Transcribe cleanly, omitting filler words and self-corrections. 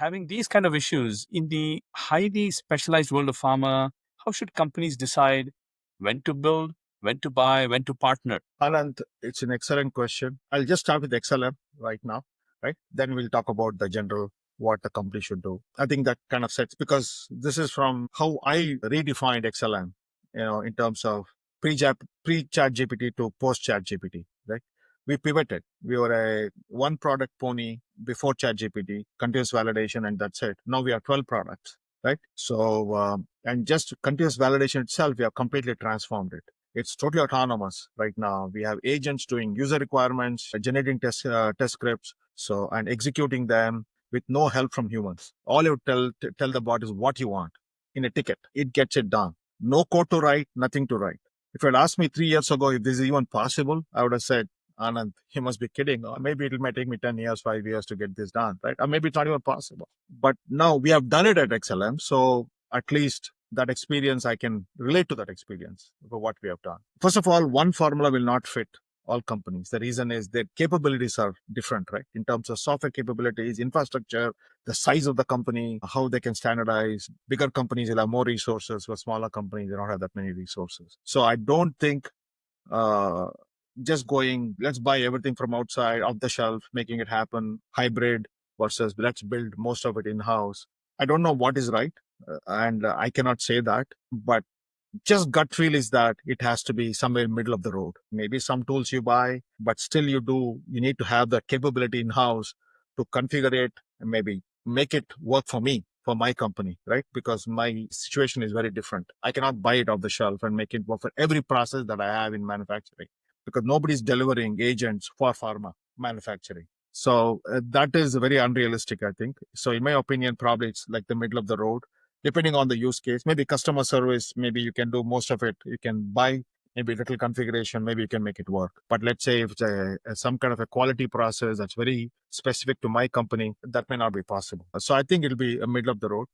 Having these kind of issues in the highly specialized world of pharma, how should companies decide when to build, when to buy, when to partner? Anand, it's an excellent question. I'll just start with XLM right now, right? Then we'll talk about the general what the company should do. I think that kind of sets, because this is from how I redefined XLM, in terms of pre-chat GPT to post-chat GPT, right? We pivoted. We were a one product pony before chat GPT, continuous validation, and that's it. Now we have 12 products, right? So, and just continuous validation itself, we have completely transformed it. It's totally autonomous right now. We have agents doing user requirements, generating test scripts, so and executing them with no help from humans. All you tell the bot is what you want in a ticket. It gets it done. No code to write, nothing to write. If you'd asked me 3 years ago if this is even possible, I would have said, Anand, you must be kidding. Or maybe it might take me 10 years, 5 years to get this done, right? Or maybe it's not even possible. But now we have done it at XLM. So at least that experience, I can relate to that experience for what we have done. First of all, one formula will not fit all companies. The reason is their capabilities are different, right? In terms of software capabilities, infrastructure, the size of the company, how they can standardize. Bigger companies will have more resources, but smaller companies, they don't have that many resources. So I don't think uh, just going, let's buy everything from outside, off the shelf, making it happen, hybrid versus let's build most of it in-house. I don't know what is right, and I cannot say that, but just gut feel is that it has to be somewhere in middle of the road. Maybe some tools you buy, but still you need to have the capability in-house to configure it and maybe make it work for me, for my company, right? Because my situation is very different. I cannot buy it off the shelf and make it work for every process that I have in manufacturing, because nobody's delivering agents for pharma manufacturing. So that is very unrealistic, I think. So in my opinion, probably it's like the middle of the road, depending on the use case. Maybe customer service, maybe you can do most of it. You can buy maybe little configuration, maybe you can make it work. But let's say if it's some kind of a quality process that's very specific to my company, that may not be possible. So I think it'll be a middle of the road.